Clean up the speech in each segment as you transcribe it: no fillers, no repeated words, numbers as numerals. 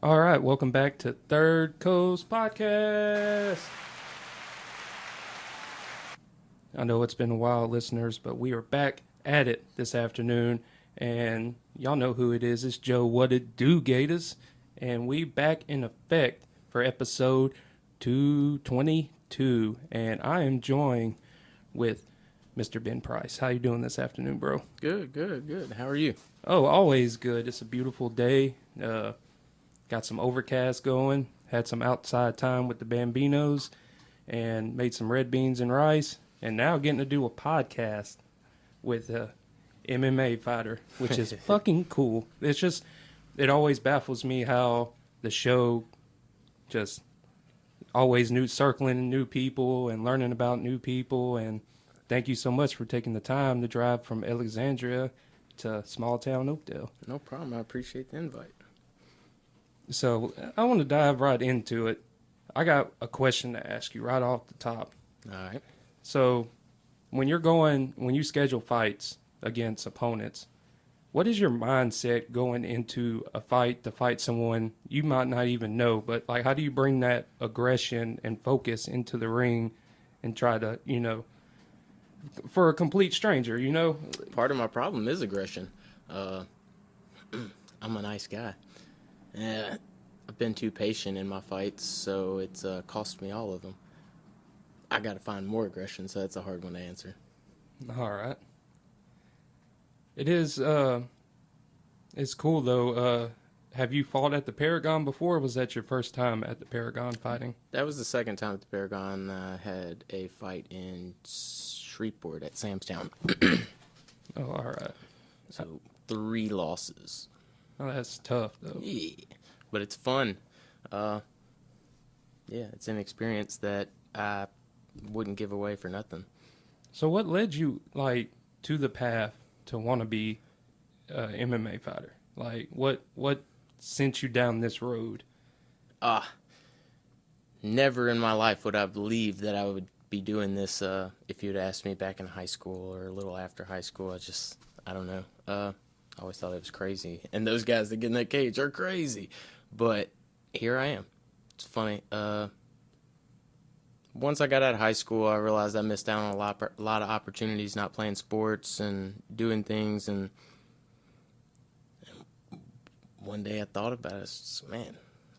All right, welcome back to Third Coast Podcast. I know it's been a while, listeners, but we are back at it this afternoon, and y'all know who it is. It's Joe What It Do Gators, and we back in effect for episode 222, and I am joined with Mr. Ben Price. How you doing this afternoon, bro? Good. How are you? Oh, always good. It's a beautiful day. Got some overcast going. Had some outside time with the Bambinos and made some red beans and rice. And now getting to do a podcast with a MMA fighter, which is fucking cool. It's just, it always baffles me how the show just always circling new people and learning about new people. And thank you so much for taking the time to drive from Alexandria to small town Oakdale. No problem. I appreciate the invite. So I want to dive right into it. I got a question to ask you right off the top. All right. So when you schedule fights against opponents, what is your mindset going into a fight to fight someone you might not even know? But like, how do you bring that aggression and focus into the ring and try to, for a complete stranger, Part of my problem is aggression. I'm a nice guy. I've been too patient in my fights, so it's cost me all of them. I got to find more aggression, so that's a hard one to answer. All right. It is, it's cool though. Have you fought at the Paragon before, or was that your first time at the Paragon fighting? That was the second time at the Paragon. I had a fight in Shreveport at Samstown. Oh, all right. So 3 losses. Oh, that's tough though. Yeah, but it's fun. It's an experience that I wouldn't give away for nothing. So what led you, to the path to want to be an MMA fighter? Like, what sent you down this road? Never in my life would I believe that I would be doing this if you'd asked me back in high school or a little after high school. I don't know. I always thought it was crazy. And those guys that get in that cage are crazy. But here I am. It's funny. Once I got out of high school, I realized I missed out on a lot of opportunities not playing sports and doing things. And one day I thought about it. Man,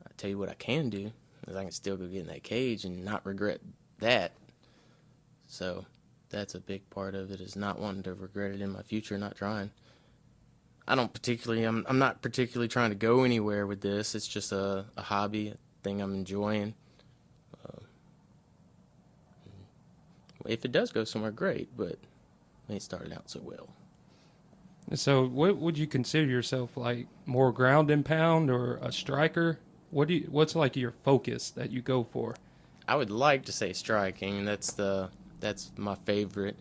I tell you what I can do is I can still go get in that cage and not regret that. So that's a big part of it, is not wanting to regret it in my future, not trying. I'm not particularly trying to go anywhere with this. It's just a hobby, a thing I'm enjoying. If it does go somewhere, great, but it ain't started out so well. So what would you consider yourself, like, more ground and pound or a striker? What's like your focus that you go for? I would like to say striking. That's my favorite,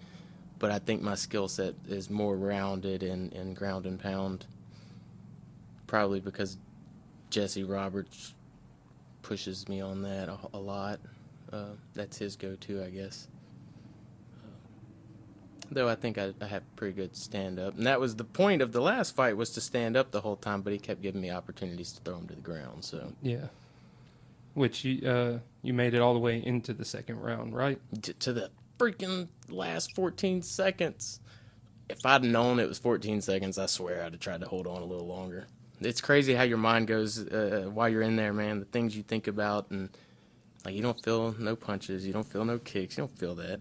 but I think my skill set is more rounded in ground and pound. Probably because Jesse Roberts pushes me on that a lot. That's his go-to, I guess. Though I think I have pretty good stand-up. And that was the point of the last fight, was to stand up the whole time, but he kept giving me opportunities to throw him to the ground. So Yeah. Which you made it all the way into the second round, right? To the freaking last 14 seconds. If I'd known it was 14 seconds, I swear I'd have tried to hold on a little longer. It's crazy how your mind goes while you're in there, man. The things you think about, and like, you don't feel no punches, you don't feel no kicks, you don't feel that.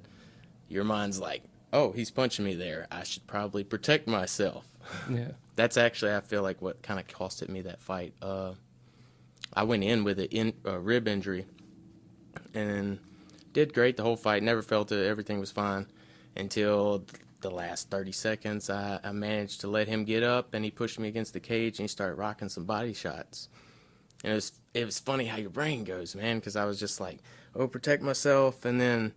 Your mind's like, oh, he's punching me there, I should probably protect myself. Yeah. That's actually, I feel like, what kind of costed me that fight. I went in with a rib injury and did great the whole fight, never felt it, everything was fine, until the last 30 seconds. I managed to let him get up, and he pushed me against the cage, and he started rocking some body shots. And it was funny how your brain goes, man, because I was just like, oh, protect myself, and then,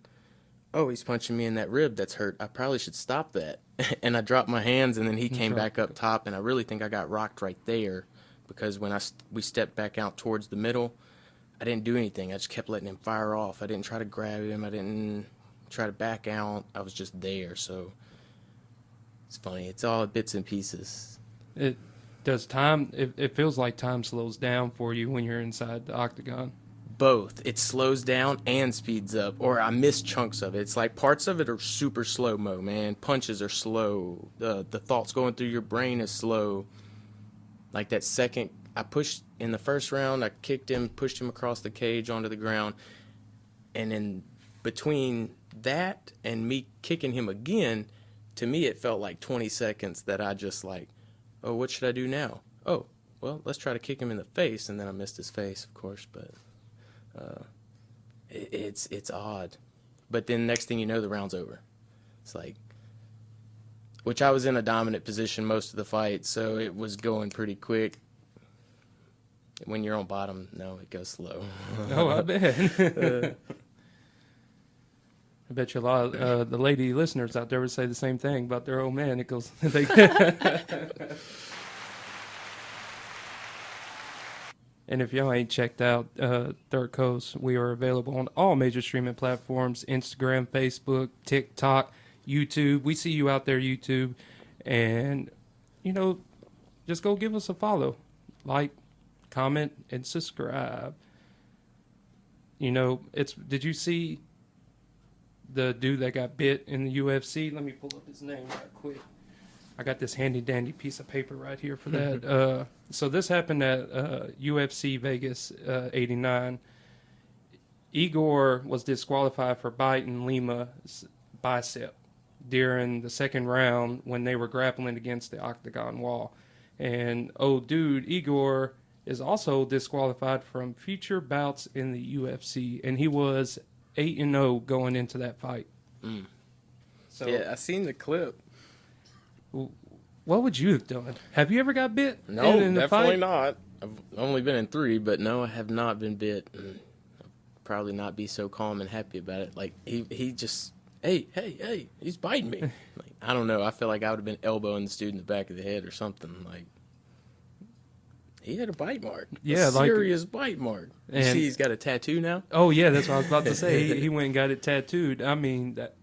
oh, he's punching me in that rib that's hurt. I probably should stop that. And I dropped my hands, and then he came back up top, and I really think I got rocked right there, because when we stepped back out towards the middle, I didn't do anything. I just kept letting him fire off. I didn't try to grab him. I didn't try to back out. I was just there. So it's funny. It's all bits and pieces. Does time? It feels like time slows down for you when you're inside the octagon. Both. It slows down and speeds up, or I miss chunks of it. It's like parts of it are super slow-mo, man. Punches are slow. The thoughts going through your brain is slow. Like that second, I pushed in the first round, I kicked him, pushed him across the cage onto the ground, and in between that and me kicking him again, to me it felt like 20 seconds that I just like, oh, what should I do now? Oh, well, let's try to kick him in the face, and then I missed his face, of course, but it's odd. But then next thing you know, the round's over. It's like, which I was in a dominant position most of the fight, so it was going pretty quick. When you're on bottom, no, it goes slow. Oh, I bet. I bet you a lot of the lady listeners out there would say the same thing about their old man. It goes, And if y'all ain't checked out Third Coast, we are available on all major streaming platforms: Instagram, Facebook, TikTok, YouTube. We see you out there, YouTube. And, just go give us a follow. Like, comment, and subscribe. Did you see the dude that got bit in the UFC? Let me pull up his name right quick. I got this handy-dandy piece of paper right here for that. So this happened at UFC Vegas 89. Igor was disqualified for biting Lima's bicep during the second round when they were grappling against the octagon wall. And old dude, Igor, is also disqualified from future bouts in the UFC. And he was 8-0 going into that fight. Mm. So, yeah, I seen the clip. What would you have done? Have you ever got bit? No, in definitely fight? not. I've only been in 3, but no, I have not been bit. I'll probably not be so calm and happy about it. Like, he just, hey, he's biting me. Like, I don't know. I feel like I would have been elbowing the dude in the back of the head or something. Like, he had a bite mark. Yeah, a serious bite mark. You see he's got a tattoo now? Oh, yeah, that's what I was about to say. He went and got it tattooed. I mean, that...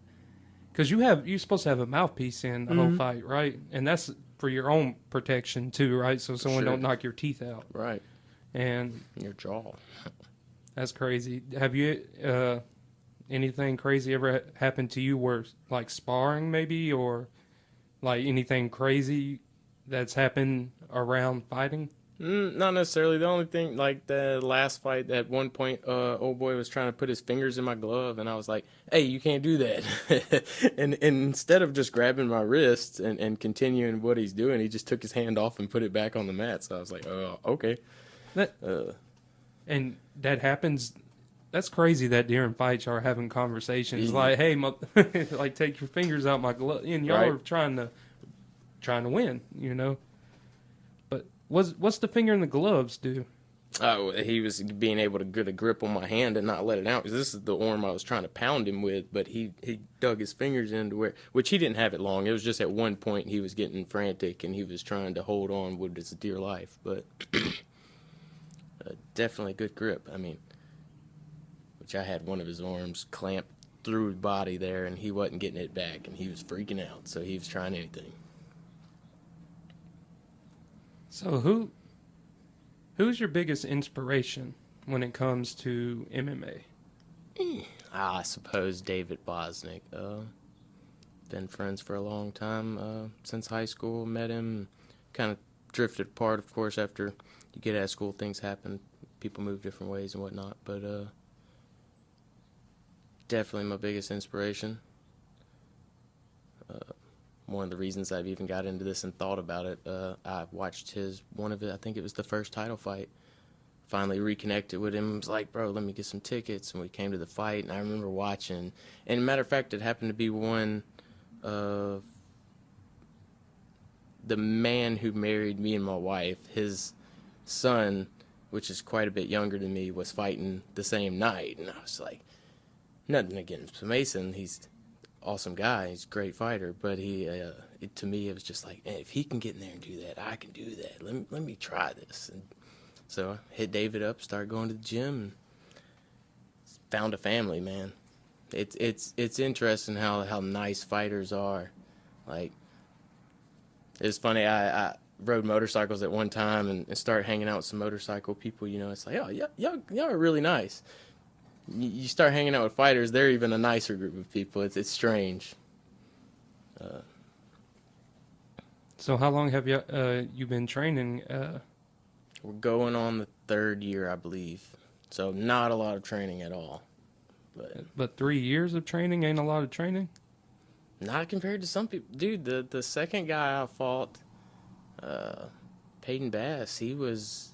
Because you're supposed to have a mouthpiece in the whole fight, right? And that's for your own protection too, right? So someone don't knock your teeth out. Right. And your jaw. That's crazy. Have you anything crazy ever happened to you where like sparring maybe, or like anything crazy that's happened around fighting? Not necessarily. The only thing, like the last fight, at one point, old boy was trying to put his fingers in my glove, and I was like, hey, you can't do that. and instead of just grabbing my wrist and continuing what he's doing, he just took his hand off and put it back on the mat. So I was like, oh, okay. And that happens. That's crazy that during fights y'all are having conversations like, hey, like take your fingers out my glove. And y'all are trying to win, What's the finger in the gloves do? Oh, he was being able to get a grip on my hand and not let it out, because this is the arm I was trying to pound him with, but he dug his fingers into which he didn't have it long. It was just at one point he was getting frantic and he was trying to hold on with his dear life, but definitely good grip. I mean, which I had one of his arms clamped through his body there, and he wasn't getting it back, and he was freaking out, so he was trying anything. So who's your biggest inspiration when it comes to MMA? I suppose David Bosnick. Been friends for a long time, since high school. Met him, kind of drifted apart, of course, after you get out of school, things happen. People move different ways and whatnot, but definitely my biggest inspiration. One of the reasons I've even got into this and thought about it, I watched I think it was the first title fight. Finally reconnected with him. I was like, bro, let me get some tickets. And we came to the fight, and I remember watching. And matter of fact, it happened to be one of the man who married me and my wife. His son, which is quite a bit younger than me, was fighting the same night. And I was like, nothing against Mason. He's awesome guy, he's a great fighter, but to me it was just like, if he can get in there and do that, I can do that. Let me try this. And so I hit David up, started going to the gym, and found a family, man. It's interesting how nice fighters are. Like, it's funny, I rode motorcycles at one time and started hanging out with some motorcycle people. It's like, oh, y'all are really nice. You start hanging out with fighters, they're even a nicer group of people. It's strange. So how long have you been training? We're going on the 3rd year, I believe. So not a lot of training at all. But 3 years of training ain't a lot of training? Not compared to some people. Dude, the second guy I fought, Peyton Bass, he was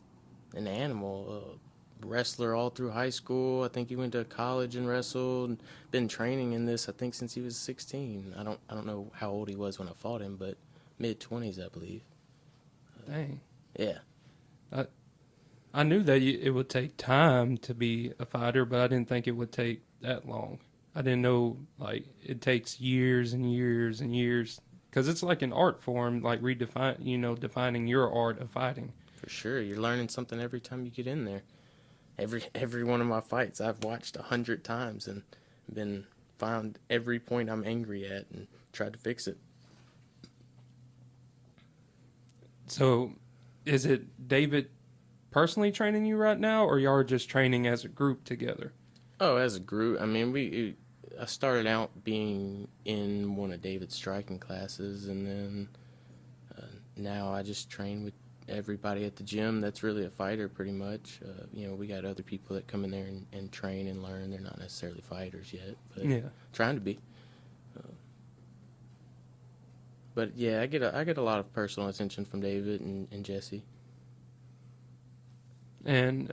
an animal. Wrestler all through high school. I think he went to college and wrestled. Been training in this, I think, since he was 16. I don't know how old he was when I fought him, but mid-20s, I believe. Dang. Yeah. I knew that it would take time to be a fighter, but I didn't think it would take that long. I didn't know, like, it takes years and years and years. Because it's like an art form, like defining your art of fighting. For sure. You're learning something every time you get in there. Every one of my fights I've watched 100 times and found every point I'm angry at and tried to fix it. So, is it David personally training you right now, or y'all are just training as a group together? Oh, as a group. I mean, I started out being in one of David's striking classes, and then now I just train with everybody at the gym that's really a fighter, pretty much. We got other people that come in there and train and learn. They're not necessarily fighters yet, but trying to be. But yeah, I get a lot of personal attention from David and Jesse. And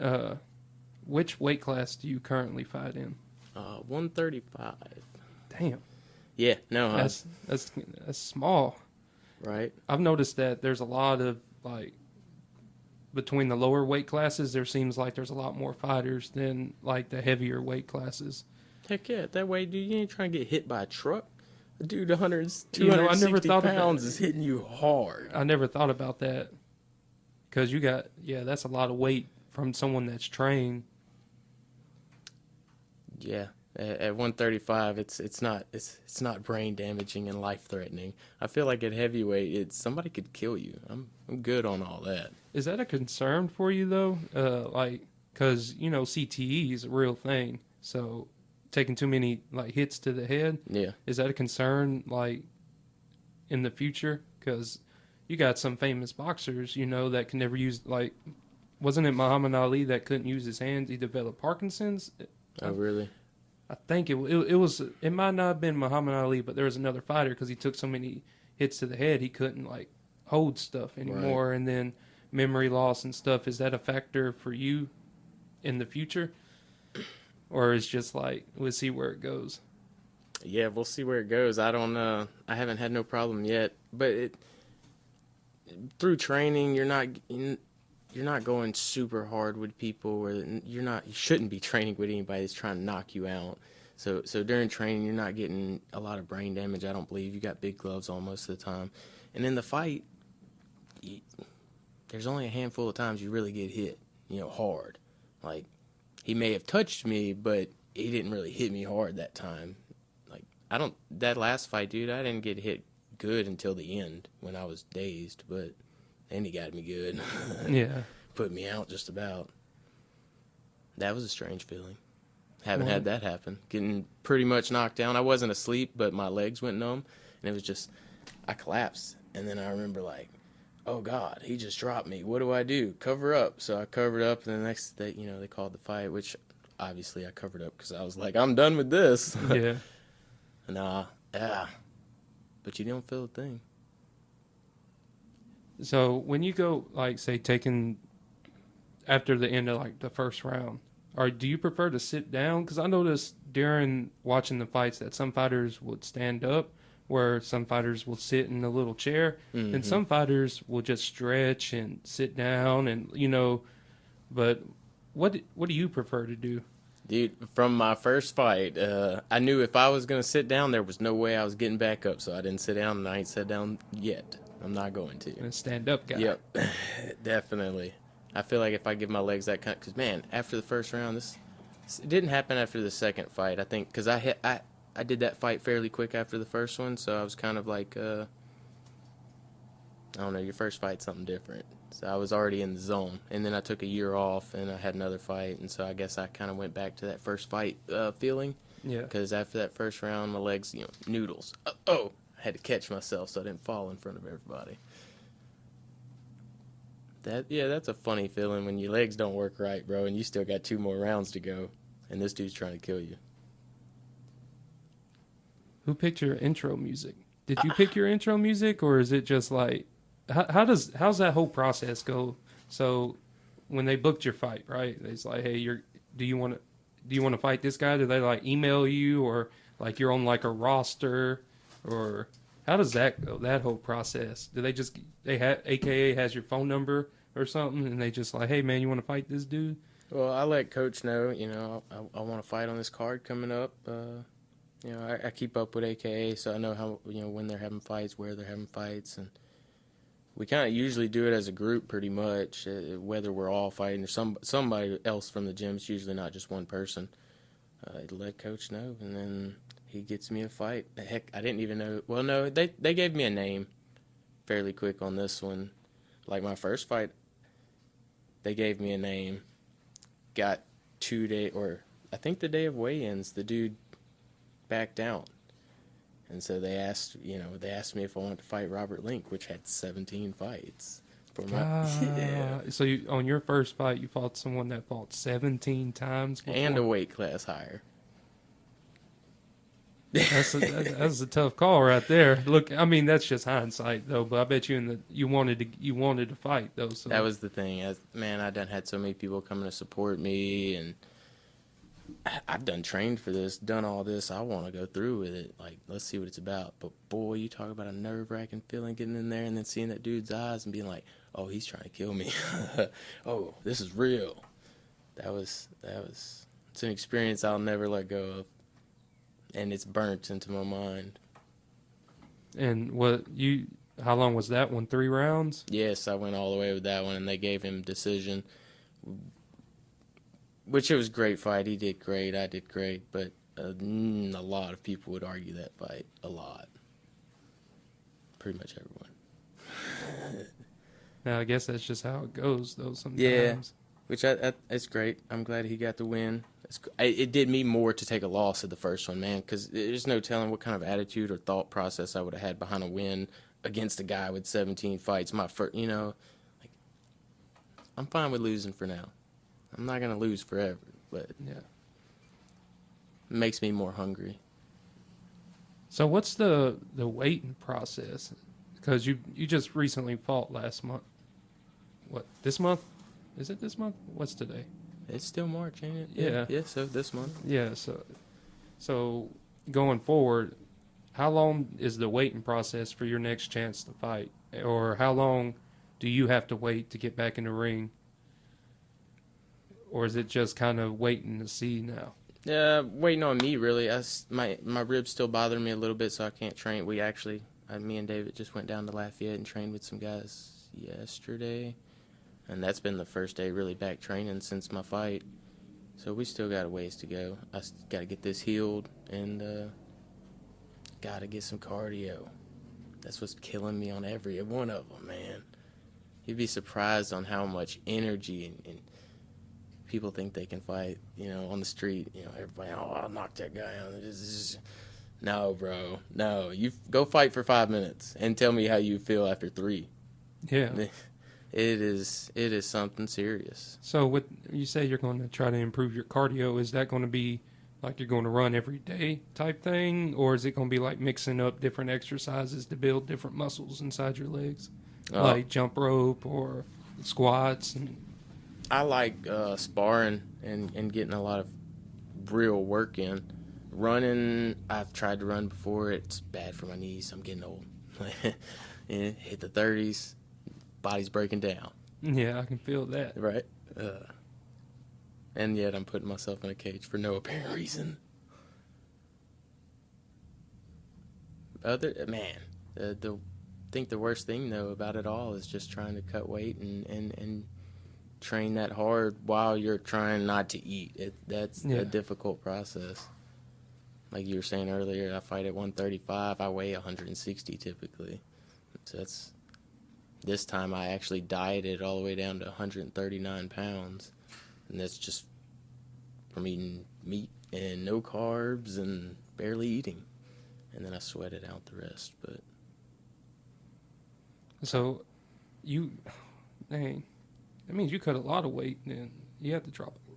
which weight class do you currently fight in? 135. Damn. Yeah, no, that's small. Right. I've noticed that there's a lot of, like, between the lower weight classes, there seems like there's a lot more fighters than, like, the heavier weight classes. Heck yeah, that way, dude, you ain't trying to get hit by a truck. A dude 260 pounds is hitting you hard. I never thought about that. Because that's a lot of weight from someone that's trained. Yeah. At 135, it's not brain damaging and life threatening. I feel like at heavyweight, somebody could kill you. I'm good on all that. Is that a concern for you though? Because CTE is a real thing. So taking too many hits to the head. Yeah. Is that a concern in the future? Because you got some famous boxers that can never use wasn't it Muhammad Ali that couldn't use his hands? He developed Parkinson's. Oh really? I think it might not have been Muhammad Ali, but there was another fighter because he took so many hits to the head he couldn't hold stuff anymore, right. And then memory loss and stuff. Is that a factor for you in the future, or is just we'll see where it goes? Yeah, we'll see where it goes. I don't know. I haven't had no problem yet, but through training, you're not going super hard with people, or you shouldn't be training with anybody that's trying to knock you out. So during training, you're not getting a lot of brain damage, I don't believe. You got big gloves on most of the time. And in the fight, there's only a handful of times you really get hit, hard. He may have touched me, but he didn't really hit me hard that time. That last fight, dude, I didn't get hit good until the end when I was dazed, but then he got me good. Yeah. Put me out just about. That was a strange feeling. Haven't had that happen. Getting pretty much knocked down. I wasn't asleep, but my legs went numb, and it was just, I collapsed. And then I remember oh God, he just dropped me. What do I do? Cover up. So I covered up, and the next day, they called the fight, which obviously I covered up because I was like, I'm done with this. Yeah. But you don't feel a thing. So when you go, say, taking after the end of the first round, or do you prefer to sit down? Because I noticed during watching the fights that some fighters would stand up, where some fighters will sit in a little chair, mm-hmm. and some fighters will just stretch and sit down, and But what do you prefer to do? Dude, from my first fight, I knew if I was going to sit down, there was no way I was getting back up, so I didn't sit down, and I ain't sat down yet. I'm not going to. And a stand-up guy. Yep, definitely. I feel like if I give my legs that kind, because man, after the first round, it didn't happen after the second fight. I think because I did that fight fairly quick after the first one, so I was kind of I don't know, your first fight's something different. So I was already in the zone, and then I took a year off, and I had another fight, and so I guess I kind of went back to that first fight feeling. Yeah. Because after that first round, my legs, noodles. I had to catch myself so I didn't fall in front of everybody. That's a funny feeling when your legs don't work right, bro, and you still got 2 more rounds to go, and this dude's trying to kill you. Who picked your intro music? Did you pick your intro music, or is it just like how's that whole process go? So when they booked your fight, right? It's like, hey, do you want to fight this guy? Do they like email you, or like you're on like a roster, or how does that go? That whole process? Do AKA has your phone number or something, and they just like, hey man, you want to fight this dude? Well, I let Coach know, I want to fight on this card coming up. I keep up with AKA, so I know how when they're having fights, where they're having fights, and we kind of usually do it as a group, pretty much. Whether we're all fighting or somebody else from the gym, it's usually not just one person. Let Coach know, and then he gets me a fight. Heck, I didn't even know. Well, no, they gave me a name fairly quick on this one. Like my first fight, they gave me a name. Got 2 days, or I think the day of weigh-ins, the dude backed out. And so they asked me if I wanted to fight Robert Link, which had 17 fights. So on your first fight, you fought someone that fought 17 times before? And a weight class higher. That's a tough call right there. Look, I mean, that's just hindsight though. But I bet you wanted to fight though. So that was the thing. I done had so many people coming to support me, and I've done trained for this, done all this. I want to go through with it. Like, let's see what it's about. But boy, you talk about a nerve-wracking feeling getting in there and then seeing that dude's eyes and being like, oh, he's trying to kill me. Oh, this is real. It's an experience I'll never let go of. And it's burnt into my mind. And how long was that one? 3 rounds? Yes, I went all the way with that one, and they gave him decision, which it was a great fight. He did great, I did great, but a lot of people would argue that fight. A lot. Pretty much everyone. Now, I guess that's just how it goes, though, sometimes. Yeah, which it's great. I'm glad he got the win. It did me more to take a loss at the first one, man, because there's no telling what kind of attitude or thought process I would have had behind a win against a guy with 17 fights. My first, I'm fine with losing for now. I'm not going to lose forever, but yeah, it makes me more hungry. So what's the waiting process? Because you just recently fought last month. What, this month? Is it this month? What's today? It's still March, ain't it? Yeah. Yeah, so this month. Yeah, so going forward, how long is the waiting process for your next chance to fight? Or how long do you have to wait to get back in the ring? Or is it just kind of waiting to see now? Waiting on me, really. My ribs still bother me a little bit, so I can't train. Me and David just went down to Lafayette and trained with some guys yesterday. And that's been the first day really back training since my fight. So we still got a ways to go. I got to get this healed and got to get some cardio. That's what's killing me on every one of them, man. You'd be surprised on how much energy and people think they can fight, on the street. Everybody, I'll knock that guy out. No, bro. No, you go fight for 5 minutes and tell me how you feel after 3. Yeah. It is something serious. So what you say you're going to try to improve your cardio, is that going to be like you're going to run every day type thing? Or is it going to be like mixing up different exercises to build different muscles inside your legs? Like jump rope or squats? I like sparring and getting a lot of real work in. Running, I've tried to run before. It's bad for my knees. I'm getting old. Hit the 30s. Body's breaking down. Yeah, I can feel that. Right? And yet I'm putting myself in a cage for no apparent reason. I think the worst thing, though, about it all is just trying to cut weight and train that hard while you're trying not to eat. That's a difficult process. Like you were saying earlier, I fight at 135. I weigh 160 typically. So This time I actually dieted all the way down to 139 pounds. And that's just from eating meat and no carbs and barely eating. And then I sweated out the rest. But So, dang, that means you cut a lot of weight. Then you have to drop it.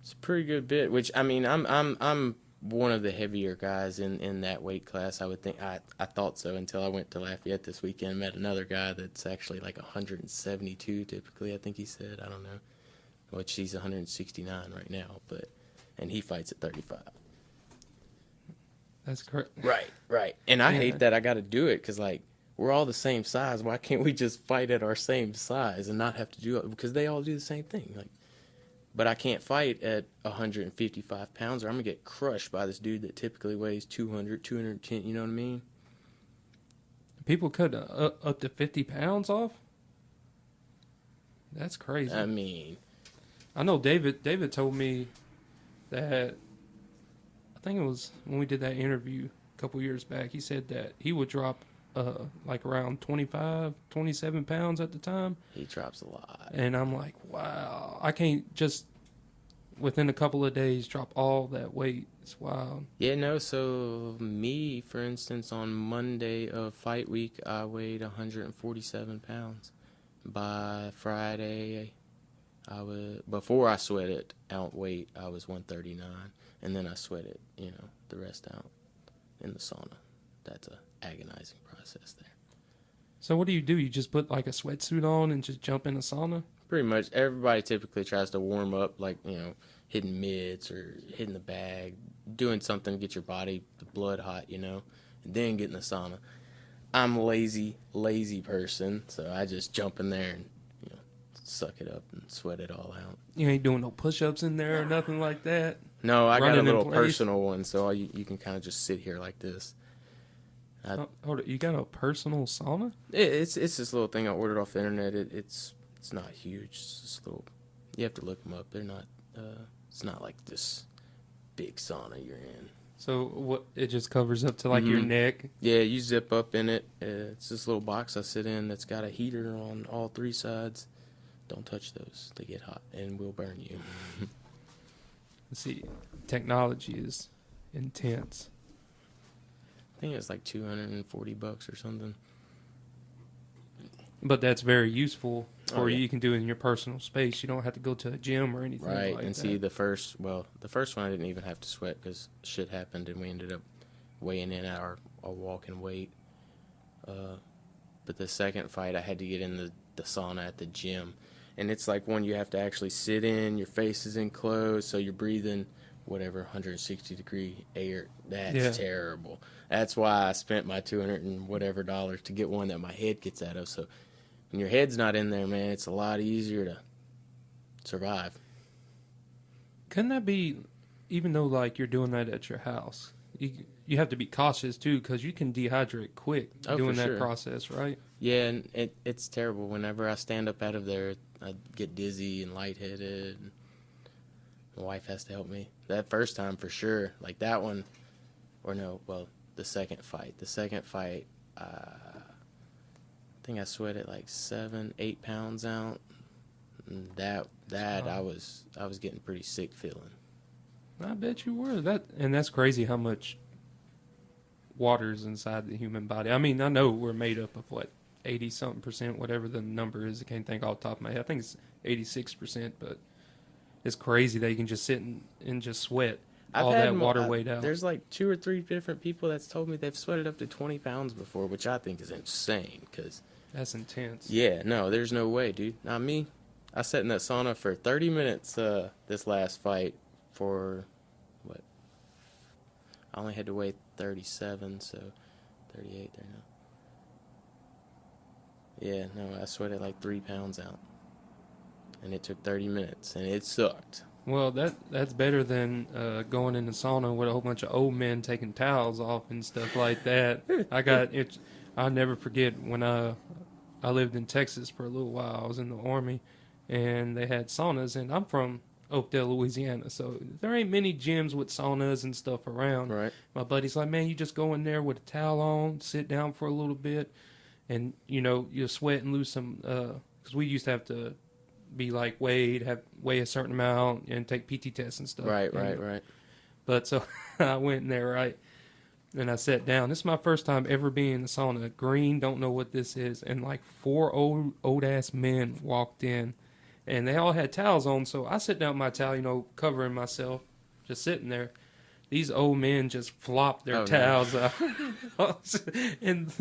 it's a pretty good bit. Which I mean, I'm one of the heavier guys in that weight class. I would think I thought so until I went to Lafayette this weekend and met another guy that's actually like 172 typically. I think he said, I don't know, which he's 169 right now, and he fights at 35. That's correct. Right. And I Yeah. hate that I got to do it because like we're all the same size. Why can't we just fight at our same size and not have to do it? Because they all do the same thing. Like, but I can't fight at 155 pounds or I'm going to get crushed by this dude that typically weighs 200, 210, you know what I mean? People cut up to 50 pounds off? That's crazy. I mean, I know David told me that, I think it was when we did that interview a couple years back, he said that he would drop like around 25, 27 pounds at the time. he drops a lot. And I'm like, wow, I can't just within a couple of days drop all that weight. It's wild. Yeah, no, so me, for instance, on Monday of fight week, I weighed 147 pounds. By Friday, before I sweated out weight, I was 139. And then I sweated, the rest out in the sauna. That's a agonizing process there. So what do? You just put like a sweatsuit on and just jump in a sauna? Pretty much everybody typically tries to warm up, like, hitting mitts or hitting the bag, doing something to get your body, the blood hot, and then get in the sauna. I'm a lazy person, so I just jump in there and, suck it up and sweat it all out. You ain't doing no push-ups in there or nothing like that? No, I got a Running in little place? personal one, so you can kind of just sit here like this. Hold it, you got a personal sauna? It's this little thing I ordered off the internet. It's not huge. It's just little. You have to look them up. They're not. It's not like this big sauna you're in. So what? It just covers up to like your neck. Yeah, you zip up in it. It's this little box I sit in that's got a heater on all three sides. Don't touch those. They get hot and will burn you. Let's see, technology is intense. I think it's like $240 or something. But that's very useful for yeah. you. You can do it in your personal space. You don't have to go to a gym or anything Right, like and that. see the first one I didn't even have to sweat because shit happened and we ended up weighing in at our walking weight. But the second fight I had to get in the sauna at the gym. And it's like one you have to actually sit in, your face is enclosed, so you're breathing whatever 160 degree air. That's terrible. That's why I spent my $200 and whatever to get one that my head gets out of. So when your head's not in there, man, it's a lot easier to survive. Couldn't that be, even though like you're doing that at your house, you have to be cautious too because you can dehydrate quick doing that process, right? Yeah, and it's terrible. Whenever I stand up out of there, I get dizzy and lightheaded. My wife has to help me. That first time for sure, like that one, the second fight. The second fight, I think I sweated like 7-8 pounds out. And that I was getting pretty sick feeling. I bet you were. That's crazy how much water's inside the human body. I mean, I know we're made up of 80-something%, whatever the number is. I can't think off the top of my head. I think it's 86%, but it's crazy that you can just sit and just sweat all that water weight out. There's like 2 or 3 different people that's told me they've sweated up to 20 pounds before, which I think is insane. Cause that's intense. Yeah, no, there's no way, dude. Not me. I sat in that sauna for 30 minutes this last fight for, what? I only had to weigh 37, so 38 there now. Yeah, no, I sweated like 3 pounds out. And it took 30 minutes, and it sucked. Well, that's better than going in the sauna with a whole bunch of old men taking towels off and stuff like that. I'll never forget when I lived in Texas for a little while. I was in the Army, and they had saunas, and I'm from Oakdale, Louisiana, so there ain't many gyms with saunas and stuff around. Right. My buddy's like, man, you just go in there with a towel on, sit down for a little bit, and you sweat and lose some. Because we used to have to be like weigh a certain amount and take PT tests and stuff. Right, and, right. But so I went in there, right, and I sat down. This is my first time ever being in the sauna. Green, don't know what this is, and like 4 old ass men walked in, and they all had towels on. So I sit down with my towel, covering myself, just sitting there. These old men just flopped their towels out. And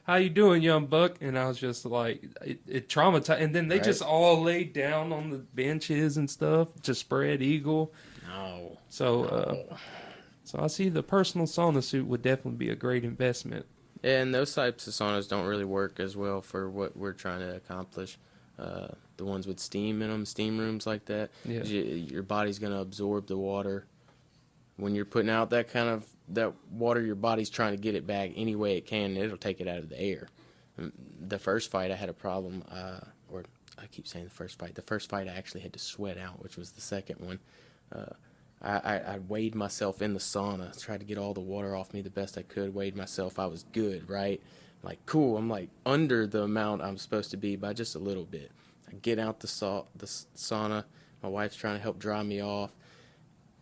how you doing, young buck? And I was just like, it traumatized. And then they just all laid down on the benches and stuff, just spread eagle. No. So I see the personal sauna suit would definitely be a great investment. And those types of saunas don't really work as well for what we're trying to accomplish. The ones with steam in them, steam rooms like that, your body's going to absorb the water. When you're putting out that water, your body's trying to get it back any way it can, and it'll take it out of the air. The first fight, I had a problem, or I keep saying the first fight. The first fight, I actually had to sweat out, which was the second one. I weighed myself in the sauna, tried to get all the water off me the best I could, weighed myself. I was good, right? Like, cool. I'm like under the amount I'm supposed to be by just a little bit. I get out the sauna. My wife's trying to help dry me off.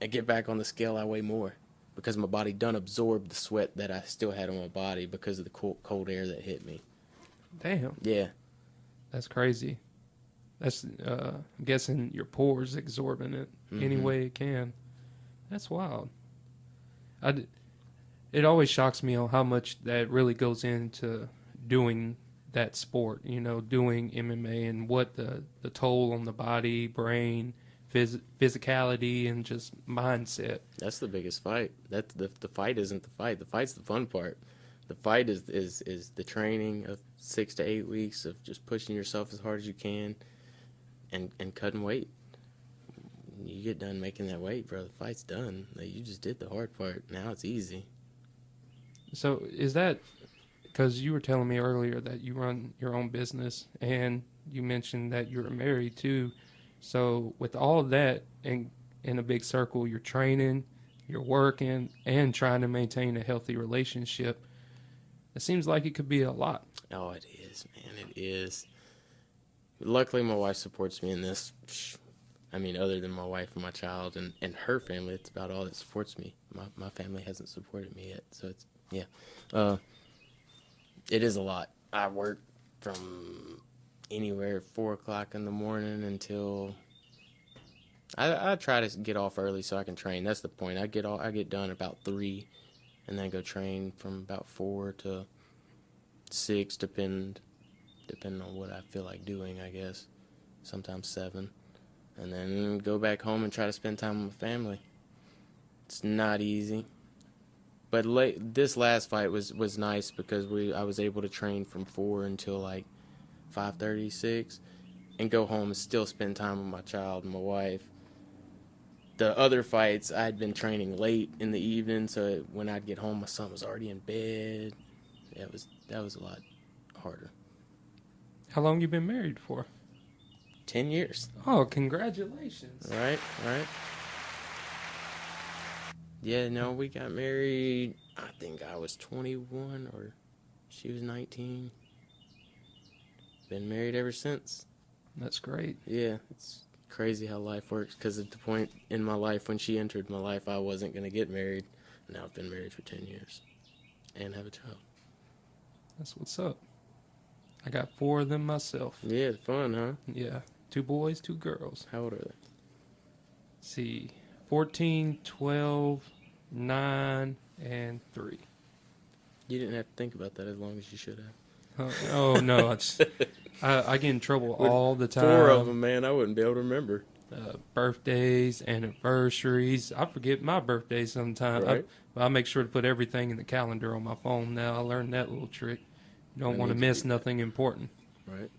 I get back on the scale, I weigh more because my body done absorbed the sweat that I still had on my body because of the cold air that hit me. Damn. Yeah. That's crazy. That's, I'm guessing your pores absorbing it any way it can. That's wild. It always shocks me on how much that really goes into doing that sport, doing MMA and what the toll on the body, brain, physicality, and just mindset. That's the biggest fight. That's the fight isn't the fight. The fight's the fun part. The fight is the training of 6 to 8 weeks of just pushing yourself as hard as you can and cutting weight. You get done making that weight, bro. The fight's done. Like, you just did the hard part. Now it's easy. So is that because you were telling me earlier that you run your own business and you mentioned that you're married too? So with all of that in a big circle, you're training, you're working, and trying to maintain a healthy relationship. It seems like it could be a lot. Oh, it is, man. It is. Luckily, my wife supports me in this. I mean, other than my wife and my child and her family, it's about all that supports me. My family hasn't supported me yet, so it's, yeah. It is a lot. I work from anywhere 4 o'clock in the morning until I try to get off early so I can train. That's the point. I get done about 3 and then go train from about 4 to 6, depending on what I feel like doing, I guess. Sometimes 7. And then go back home and try to spend time with my family. It's not easy. But this last fight was nice because I was able to train from 4 until like 5:30, 6, and go home and still spend time with my child and my wife. The other fights, I had been training late in the evening, so when I'd get home, my son was already in bed. That was a lot harder. How long you been married for? 10 years. Oh, congratulations. Right. Yeah, no, we got married, I think I was 21 or she was 19. Been married ever since. That's great. Yeah, it's crazy how life works because at the point in my life when she entered my life, I wasn't going to get married. Now I've been married for 10 years and have a child. That's what's up. I got 4 of them myself. Yeah, fun, huh? Yeah, 2 boys, 2 girls. How old are they? Let's see, 14, 12, 9, and 3. You didn't have to think about that as long as you should have. Oh no, I get in trouble all the time. 4 of them, man, I wouldn't be able to remember. Birthdays, anniversaries. I forget my birthday sometimes. Right. I make sure to put everything in the calendar on my phone now. I learned that little trick. You don't want to miss nothing important. Right.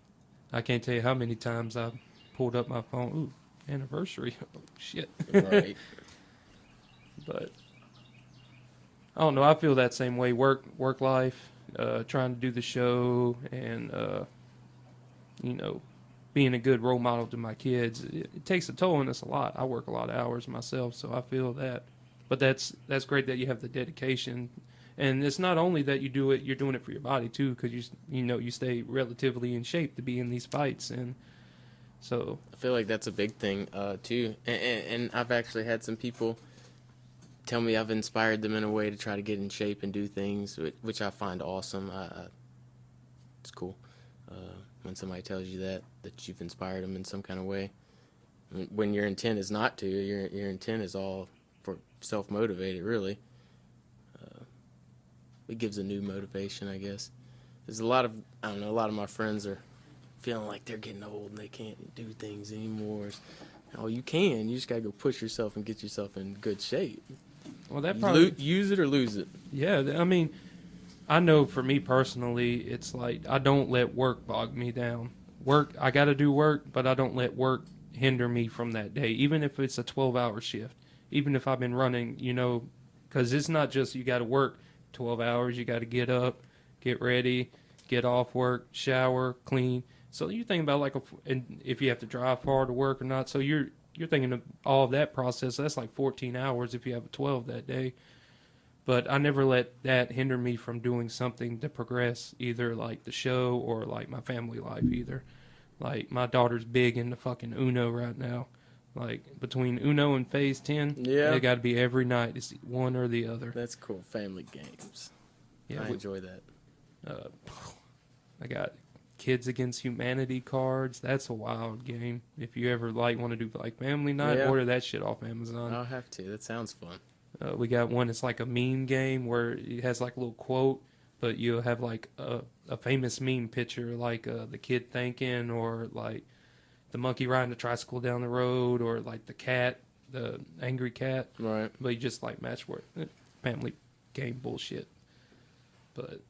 I can't tell you how many times I've pulled up my phone. Ooh, anniversary. Oh, shit. Right. But I don't know. I feel that same way. Work life, trying to do the show, and being a good role model to my kids. It takes a toll on us a lot. I work a lot of hours myself, so I feel that. But that's great that you have the dedication And it's not only that you do it, you're doing it for your body too, because you stay relatively in shape to be in these fights. And so I feel like that's a big thing too. And I've actually had some people tell me I've inspired them in a way to try to get in shape and do things, which I find awesome. It's cool when somebody tells you that you've inspired them in some kind of way. When your intent is not to, your intent is all for self-motivated, really. It gives a new motivation, I guess. There's a lot of my friends are feeling like they're getting old and they can't do things anymore. Oh, you can. You just got to go push yourself and get yourself in good shape. Well, that probably... use it or lose it. Yeah, I mean, I know for me personally, it's like I don't let work bog me down. I got to do work, but I don't let work hinder me from that day, even if it's a 12-hour shift. Even if I've been running, because it's not just you got to work 12 hours. You got to get up, get ready, get off work, shower, clean. So you think about and if you have to drive far to work or not. So you're thinking of all of that process. That's like 14 hours if you have a 12 that day. But I never let that hinder me from doing something to progress, either like the show or like my family life either. Like my daughter's big into fucking Uno right now. Like between Uno and Phase 10, yeah, it got to be every night. It's one or the other. That's cool. Family games. Yeah, I enjoy that. I got Kids Against Humanity cards. That's a wild game. If you ever want to do like family night, order that shit off Amazon. I'll have to. That sounds fun. We got one. It's like a meme game where it has like a little quote, but you'll have like a famous meme picture, like the kid thinking, or like the monkey riding the tricycle down the road, or like the angry cat. Right. But you just like match word. Family game bullshit. But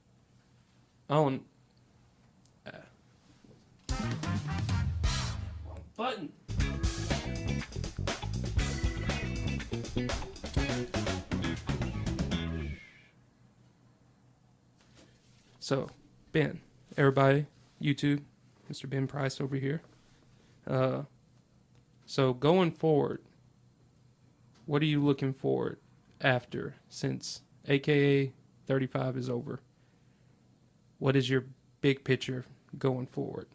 button. So, Ben, everybody, YouTube, Mr. Ben Price over here. So going forward, what are you looking forward after, since AKA 35 is over? What is your big picture going forward?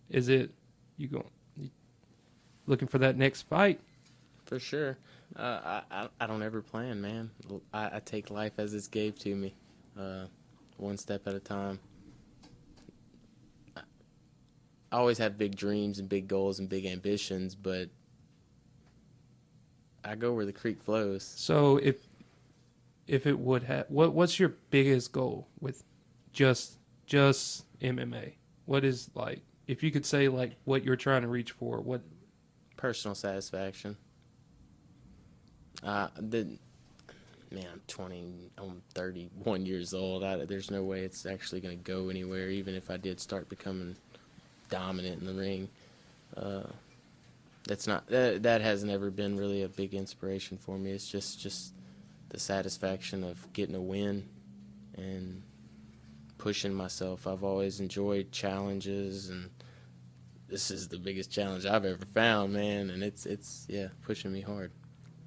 Is it you looking for that next fight? For sure. I don't ever plan, man. I take life as it's gave to me, one step at a time. I always have big dreams and big goals and big ambitions, but I go where the creek flows. So if it would have, what's your biggest goal with just MMA? What is, like, if you could say like what you're trying to reach for? What? Personal satisfaction. I'm 31 years old. There's no way it's actually going to go anywhere, even if I did start becoming dominant in the ring. That has never been really a big inspiration for me. It's just the satisfaction of getting a win and pushing myself. I've always enjoyed challenges, and this is the biggest challenge I've ever found, man. And it's pushing me hard.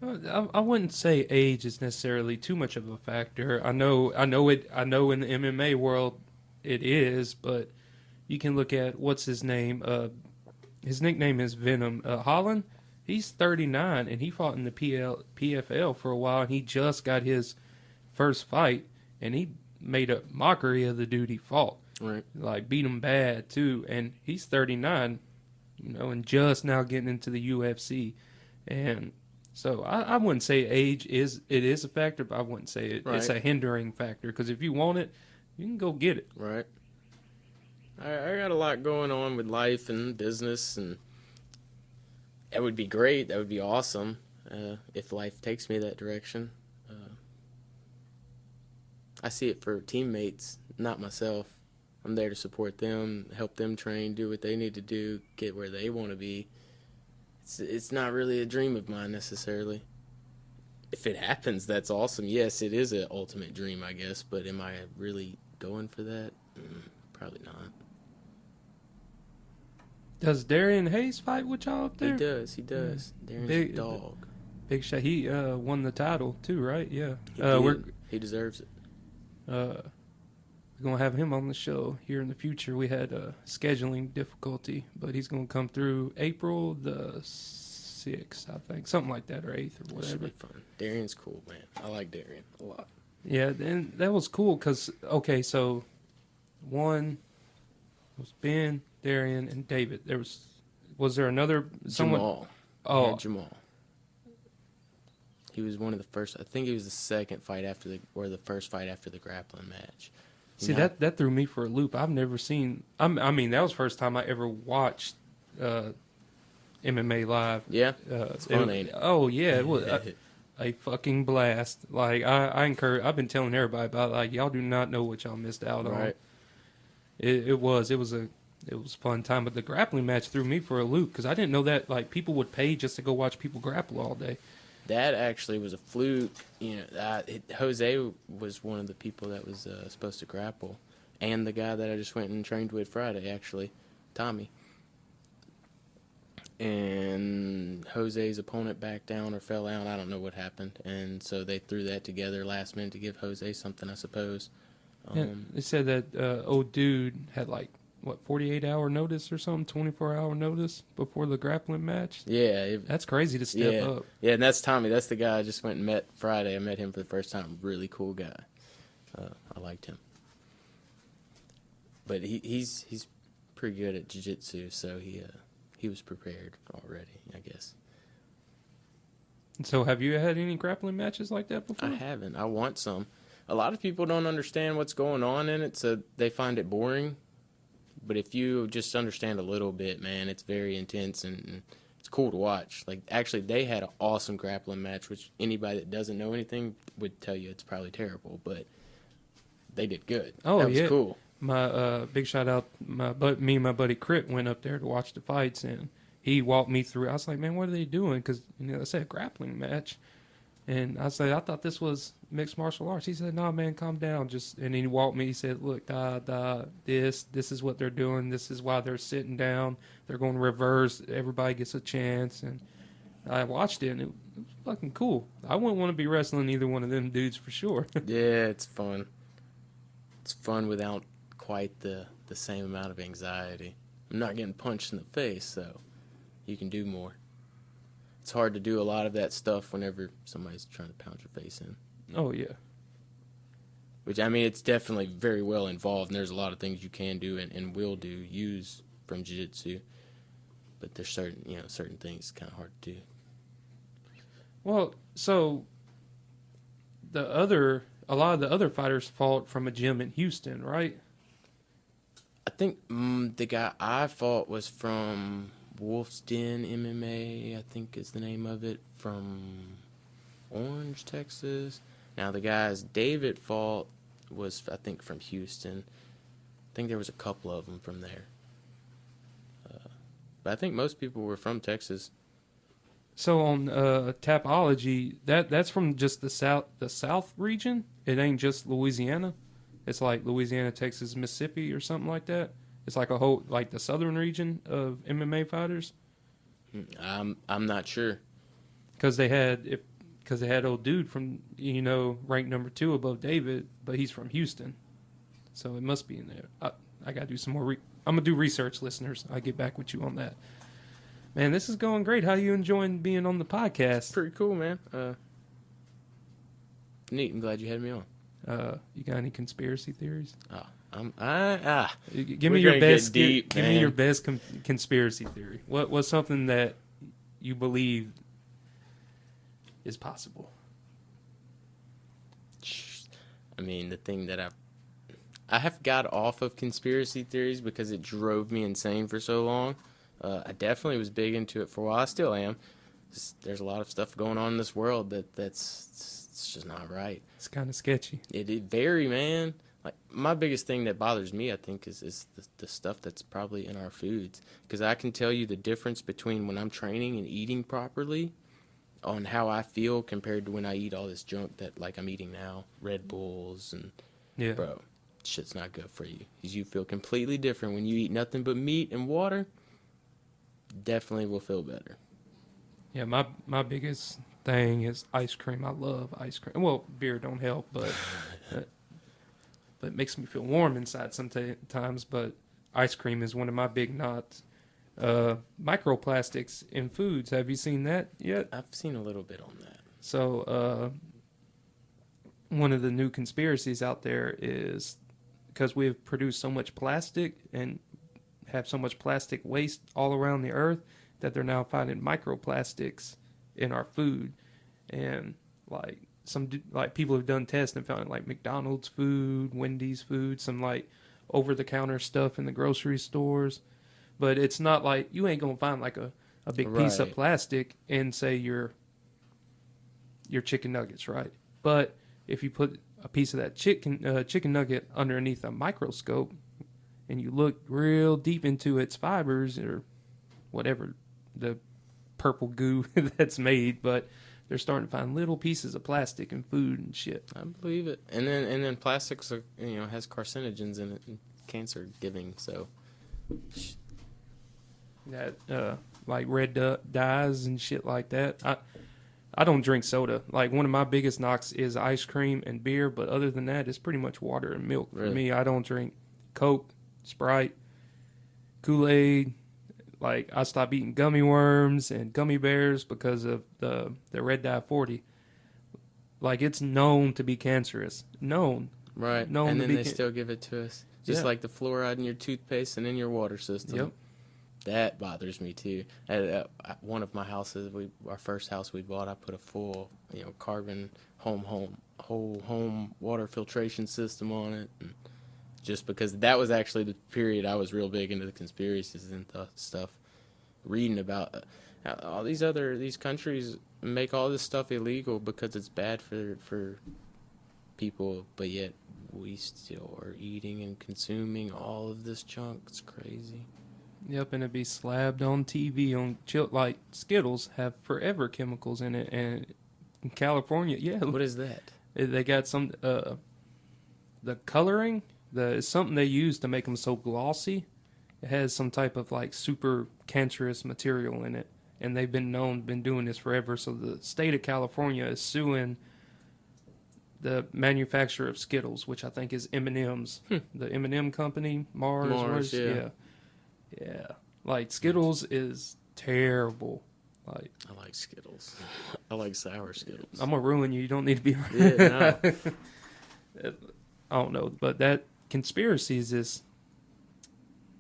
I wouldn't say age is necessarily too much of a factor. I know in the MMA world it is, but you can look at what's his name. His nickname is Venom. Holland. He's 39 and he fought in the PFL for a while, and he just got his first fight, and he made a mockery of the dude he fought. Right. Like beat him bad too, and he's 39, and just now getting into the UFC, and so I wouldn't say age is a factor, but I wouldn't say it's a hindering factor, because if you want it, you can go get it. Right. I got a lot going on with life and business, and that would be great. That would be awesome if life takes me that direction. I see it for teammates, not myself. I'm there to support them, help them train, do what they need to do, get where they want to be. It's not really a dream of mine necessarily. If it happens, that's awesome. Yes, it is an ultimate dream, I guess, but am I really going for that? Probably not. Does Darian Hayes fight with y'all up there? He does. Yeah. Darian's a dog. Big shot. He won the title too, right? Yeah. He deserves it. We're going to have him on the show here in the future. We had a scheduling difficulty, but he's going to come through April the 6th, I think. Something like that, or 8th, or whatever. Should be fun. Darian's cool, man. I like Darian a lot. Yeah, and that was cool because, okay, so one was Ben, Darian, and David. Was there another? Jamal. Oh, Jamal. He was one of the first. I think he was the second fight after the first fight after the grappling match. See, that threw me for a loop. I've never seen. I mean, that was the first time I ever watched MMA live. Yeah, it's fun, ain't it? Oh yeah, it was a fucking blast. Like I encourage. I've been telling everybody about it, like y'all do not know what y'all missed out on. Right. It was a fun time, but the grappling match threw me for a loop because I didn't know that like people would pay just to go watch people grapple all day. That actually was a fluke. Jose was one of the people that was supposed to grapple, and the guy that I just went and trained with Friday, actually, Tommy. And Jose's opponent backed down or fell out. I don't know what happened, and so they threw that together last minute to give Jose something, I suppose. Yeah, they said that old dude had 48-hour notice or something, 24-hour notice before the grappling match. Yeah. That's crazy to step up. Yeah, and that's Tommy. That's the guy I just went and met Friday. I met him for the first time. Really cool guy. I liked him. But he's pretty good at jiu-jitsu, so he was prepared already, I guess. So have you had any grappling matches like that before? I haven't. I want some. A lot of people don't understand what's going on in it, so they find it boring. But if you just understand a little bit, man, it's very intense and it's cool to watch. Like, actually, they had an awesome grappling match, which anybody that doesn't know anything would tell you it's probably terrible, but they did good. Oh, that was yeah. Cool. My big shout out, me and my buddy Crit went up there to watch the fights, and he walked me through. I was like, man, what are they doing? Because I said grappling match. And I said, I thought this was mixed martial arts. He said, no, man, calm down. And he walked me. He said, look, this is what they're doing. This is why they're sitting down. They're going to reverse. Everybody gets a chance. And I watched it, and it was fucking cool. I wouldn't want to be wrestling either one of them dudes for sure. Yeah, it's fun. It's fun without quite the same amount of anxiety. I'm not getting punched in the face, so you can do more. It's hard to do a lot of that stuff whenever somebody's trying to pound your face in. Oh, yeah. Which, I mean, it's definitely very well involved, and there's a lot of things you can do and will use from jiu-jitsu. But there's certain things kind of hard to do. Well, so a lot of the other fighters fought from a gym in Houston, right? I think the guy I fought was from Wolf's Den MMA, I think is the name of it, from Orange, Texas. Now, the guys David fought was, I think, from Houston. I think there was a couple of them from there. But I think most people were from Texas. So on Tapology, that's from just the south region? It ain't just Louisiana? It's like Louisiana, Texas, Mississippi, or something like that? It's like a whole, like the southern region of MMA fighters? I'm not sure. Because they had old dude from, ranked number 2 above David, but he's from Houston. So it must be in there. I got to do some more. I'm going to do research, listeners. I'll get back with you on that. Man, this is going great. How you enjoying being on the podcast? Pretty cool, man. Neat. I'm glad you had me on. You got any conspiracy theories? Give me your best. Give me your best conspiracy theory. What's something that you believe is possible? I mean, the thing that I have got off of conspiracy theories because it drove me insane for so long. I definitely was big into it for a while. I still am. There's a lot of stuff going on in this world that's just not right. It's kind of sketchy. It very, man. Like, my biggest thing that bothers me, I think, is the stuff that's probably in our foods. Because I can tell you the difference between when I'm training and eating properly on how I feel compared to when I eat all this junk that, like, I'm eating now. Red Bulls and, yeah, bro, shit's not good for you. Because you feel completely different when you eat nothing but meat and water. Definitely will feel better. Yeah, my biggest thing is ice cream. I love ice cream. Well, beer don't help, but but it makes me feel warm inside sometimes. But ice cream is one of my big knots. Microplastics in foods. Have you seen that yet? I've seen a little bit on that. So, one of the new conspiracies out there is because we have produced so much plastic and have so much plastic waste all around the earth that they're now finding microplastics in our food. And like people have done tests and found like McDonald's food, Wendy's food, some like over-the-counter stuff in the grocery stores. But it's not like you ain't gonna find like a big piece of plastic in, say, your chicken nuggets, right? But if you put a piece of that chicken nugget underneath a microscope and you look real deep into its fibers or whatever the purple goo that's made, but they're starting to find little pieces of plastic in food and shit. I believe it. And then plastics are, has carcinogens in it and cancer giving. So that like red dyes and shit like that. I don't drink soda. Like, one of my biggest knocks is ice cream and beer, but other than that, it's pretty much water and milk. For me, I don't drink Coke, Sprite, Kool-Aid. Like, I stopped eating gummy worms and gummy bears because of the red dye 40. Like, it's known to be cancerous. Known. Right. Known and to then be they still give it to us. Just like the fluoride in your toothpaste and in your water system. Yep. That bothers me too. At one of my houses, our first house we bought, I put a full, carbon whole home water filtration system on it, and just because that was actually the period I was real big into the conspiracies and stuff, reading about all these countries make all this stuff illegal because it's bad for people, but yet we still are eating and consuming all of this junk. It's crazy. Yep, and it'd be slabbed on TV on like Skittles have forever chemicals in it, and in California, What is that? They got some the coloring. It's something they use to make them so glossy. It has some type of like super cancerous material in it, and they've been doing this forever. So the state of California is suing the manufacturer of Skittles, which I think is M&M's, the M&M company, Mars, yeah. Like, Skittles is terrible. Like, I like Skittles. I like sour Skittles. I'm gonna ruin you. You don't need to be. Yeah, no. I don't know, but that conspiracies is.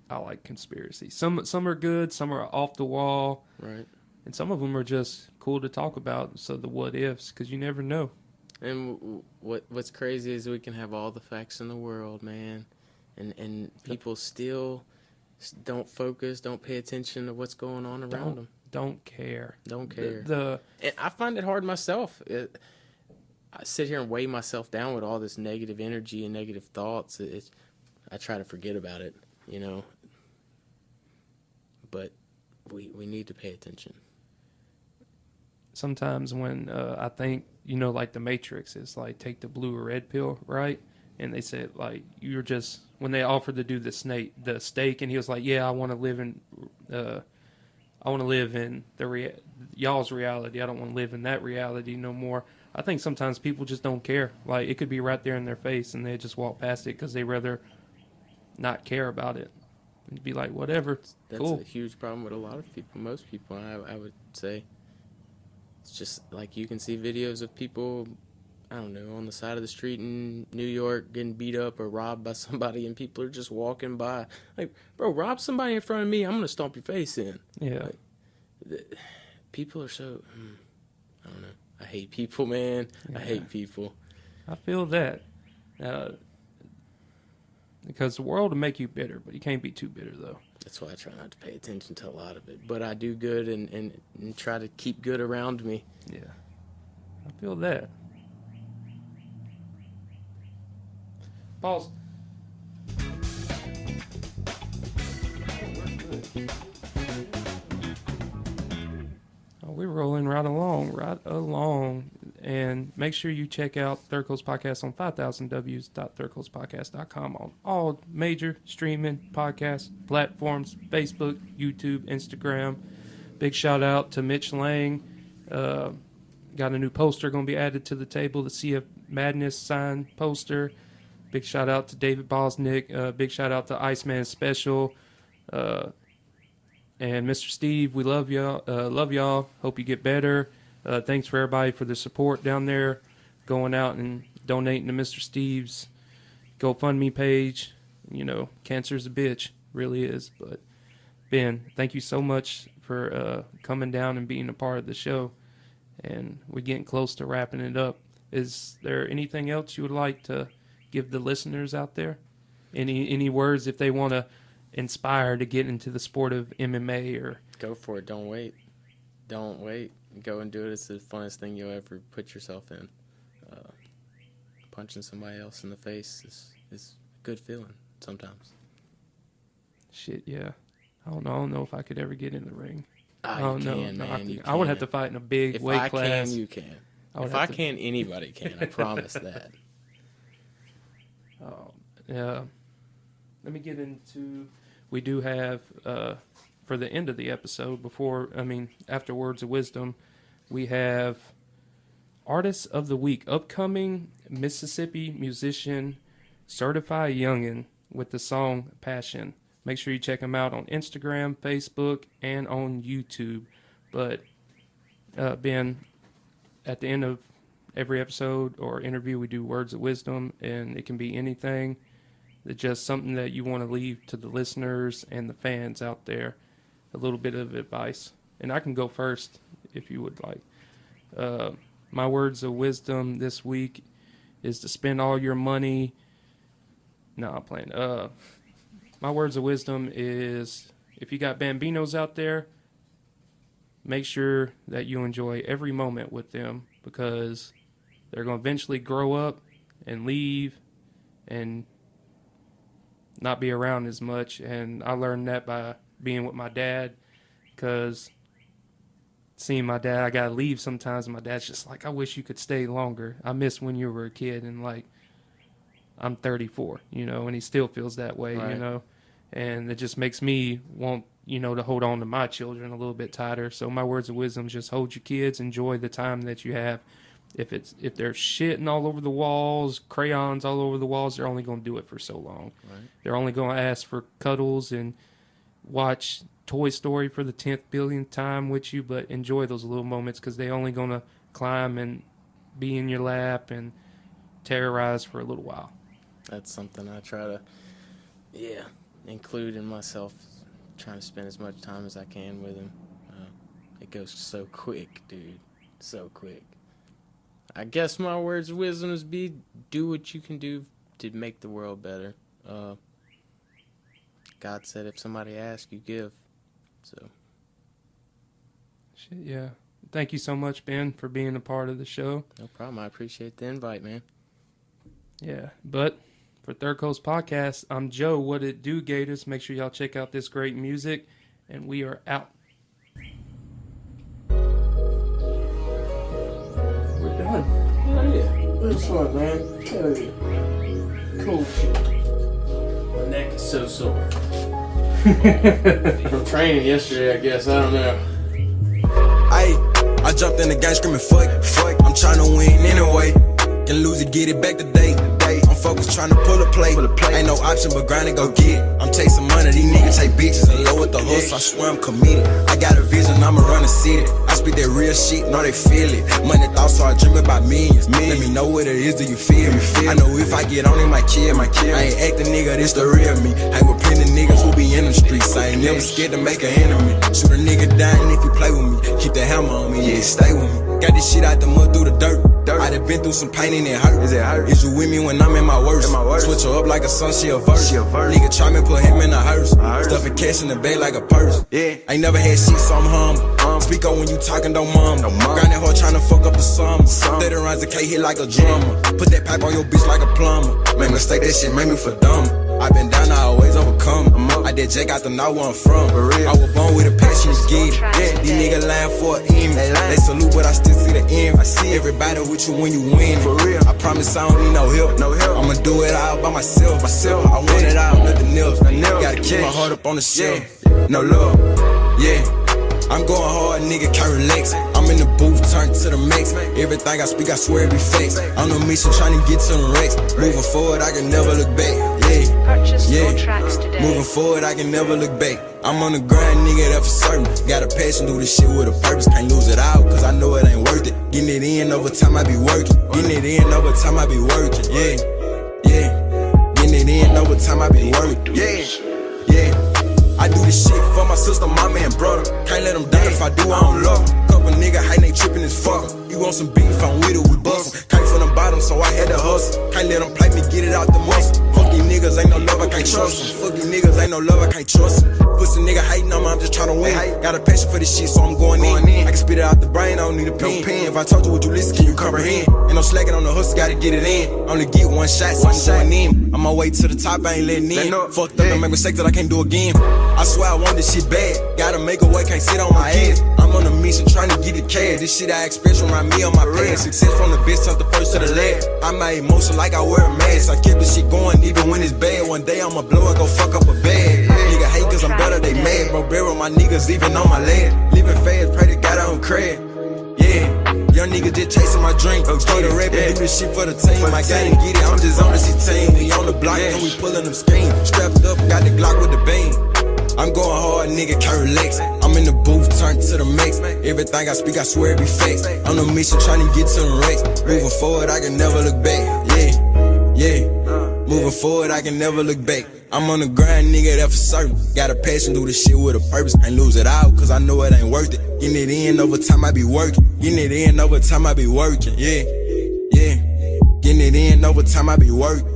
I like conspiracies. Some are good, some are off the wall, right? And some of them are just cool to talk about. So the what ifs, because you never know. And what's crazy is we can have all the facts in the world, man, and people still don't focus, don't pay attention to what's going on around them. Don't care. Don't care. And I find it hard myself. I sit here and weigh myself down with all this negative energy and negative thoughts. I try to forget about it, But we need to pay attention. Sometimes when I think, like the Matrix is like take the blue or red pill, right? And they said like you're just when they offered to do the steak, and he was like, yeah, I want to live in y'all's reality. I don't want to live in that reality no more. I think sometimes people just don't care. Like, it could be right there in their face, and they just walk past it because they rather not care about it. And be like, whatever. That's cool. A huge problem with a lot of people. Most people, I would say. It's just like you can see videos of people, I don't know, on the side of the street in New York getting beat up or robbed by somebody, and people are just walking by. Like, bro, rob somebody in front of me, I'm going to stomp your face in. Yeah. Like, people are so, I don't know. I hate people, man. Yeah. I hate people. I feel that. Because the world will make you bitter, but you can't be too bitter, though. That's why I try not to pay attention to a lot of it. But I do good and try to keep good around me. Yeah. I feel that. Pause. Oh, we're rolling right along. And make sure you check out Third Coast Podcast on 5000ws.thirdcoastpodcast.com on all major streaming podcast platforms, Facebook, YouTube, Instagram. Big shout out to Mitch Lang. Got a new poster going to be added to the table, the Sea of Madness signed poster. Big shout out to David Bosnick. Big shout out to Iceman Special. And Mr. Steve, we love y'all. Love y'all. Hope you get better. Thanks for everybody for the support down there. Going out and donating to Mr. Steve's GoFundMe page. You know, cancer's a bitch. Really is. But Ben, thank you so much for coming down and being a part of the show. And we're getting close to wrapping it up. Is there anything else you would like to give the listeners out there? Any words if they want to inspire to get into the sport of MMA? Or go for it. Don't wait. Don't wait. Go and do it. It's the funnest thing you'll ever put yourself in. Punching somebody else in the face is a good feeling sometimes. Shit, yeah. I don't know if I could ever get in the ring. I don't know. Man, I would have to fight in a big weight class. If I can, you can. If I can, anybody can. I promise that. Yeah. Let me get into. We do have for the end of the episode. After Words of Wisdom, we have Artist of the Week, upcoming Mississippi musician, Certified Younginn, with the song Passion. Make sure you check him out on Instagram, Facebook, and on YouTube. But, Ben, at the end of every episode or interview, we do Words of Wisdom, and it can be anything. It's just something that you want to leave to the listeners and the fans out there. A little bit of advice. And I can go first if you would like. My words of wisdom this week is to spend all your money. No, I'm playing. My words of wisdom is, if you got Bambinos out there, make sure that you enjoy every moment with them, because they're going to eventually grow up and leave and not be around as much. And I learned that by being with my dad, because seeing my dad, I got to leave sometimes, and my dad's just like, I wish you could stay longer. I miss when you were a kid. And like, I'm 34, and he still feels that way, right. And it just makes me want, to hold on to my children a little bit tighter. So my words of wisdom is just hold your kids, enjoy the time that you have. If they're shitting all over the walls, crayons all over the walls, they're only going to do it for so long. Right. They're only going to ask for cuddles and watch Toy Story for the 10th billionth time with you, but enjoy those little moments, because they're only going to climb and be in your lap and terrorize for a little while. That's something I try to, include in myself, trying to spend as much time as I can with him. It goes so quick, dude. So quick. I guess my words of wisdom is do what you can do to make the world better. God said if somebody asks, you give. So. Shit, yeah. Thank you so much, Ben, for being a part of the show. No problem. I appreciate the invite, man. Yeah, but for Third Coast Podcast, I'm Joe. What it do, Gators? Make sure y'all check out this great music, and we are out. We're done. Hell yeah. It was fun, man. Hell yeah. Cool shit. My neck is so sore. From training yesterday, I guess. I don't know. I jumped in the game screaming fuck. I'm trying to win anyway. Can lose it, get it back today. I'm focused trying to pull a play. Ain't no option but grind and go get it. I'm chasing money, these niggas take bitches and low at the hustle. I swear I'm committed. I got a vision, I'ma run the city. I speak that real shit, know they feel it. Money thoughts, so I dream about millions. Let me know what it is, do you feel me? I know if I get on it, might kill me. I ain't acting nigga, this the real me. Hang with plenty niggas who be in them streets. I ain't never scared to make an enemy. Shoot a nigga down if you play with me. Keep the hammer on me, yeah, stay with me. Got this shit out the mud through the dirt. I done been through some pain and it hurt. Is you with me when I'm in my worst? Switch her up like a son, she a verse. Nigga try me, put him in a hearse. Stuffing cash in the bag like a purse. Ain't never had shit, so I'm humble. Speak up when you talking, don't mumble. Grinding hard trying to fuck up the summer. Let her rise the K hit like a drummer. Put that pipe on your bitch like a plumber. Make mistake, that shit made me for dumb. I been down, I always overcome. I did Jack out the know where I'm from. I was born with a passion to get it. These niggas lying for an image. They salute, but I still see the end. I see everybody with you when you win. I promise I don't need no help. I'ma do it all by myself. I want it all, nothing else. Gotta keep my heart up on the shelf. No love, yeah. I'm going hard, nigga, can't relax. I'm in the booth, turned to the max. Everything I speak, I swear it be facts. On a mission, trying to get to the racks. Moving forward, I can never look back. Moving forward, I can never look back. I'm on the grind, nigga, that for certain. Got a passion, do this shit with a purpose. Can't lose it out, cause I know it ain't worth it. Getting it in over time, I be working. Getting it in over time, I be working. Getting it in over time, I be working. I do this shit for my sister, mama, and brother. Can't let them down, if I do, I don't love them. Couple nigga hatin', they trippin' as fuck. You want some beef, I'm with it, we bustin'. Came from the bottom, so I had to hustle. Can't let them play me, get it out the muscle. Fuck these niggas, ain't no love, I can't trust them. Fuck these niggas, ain't no love, I can't trust them. Pussy nigga hatin' on me, I'm just tryna win. Got a passion for this shit, so I'm going in. I can spit it out the brain, I don't need a pen. If I told you what you listen, can you comprehend? Ain't no slacking on the hustle, gotta get it in. Only get one shot, so I'm going in. On my way to the top, I ain't letting in. Fucked up, don't make mistakes that I can't do again. I swear I want this shit bad. Gotta make a way, can't sit on my ass. I'm on a mission trying to get the cash. This shit I express remind me of my past. Success from the bitch, turn the first to the last. I made emotion like I wear a mask. I kept this shit going even when it's bad. One day I'ma blow and go fuck up a bag. Nigga hate cause I'm better, they mad. Bro, bury my niggas even on my land. Living fast, pray to God I don't crash. Young nigga just chasing my dream. Straight to rap and do this shit for the team. I gotta get it, I'm just on the team. We on the block and we pulling them schemes. Strapped up, got the Glock with the beam. I'm going hard, nigga, can't relax. I'm in the booth, turned to the max. Everything I speak, I swear it be facts. On a mission, trying to get to the racks. Moving forward, I can never look back. Moving forward, I can never look back. I'm on the grind, nigga, that for certain. Got a passion, do this shit with a purpose. Can't lose it out, cause I know it ain't worth it. Getting it in over time, I be working. Getting it in over time, I be working. Getting it in over time, I be working.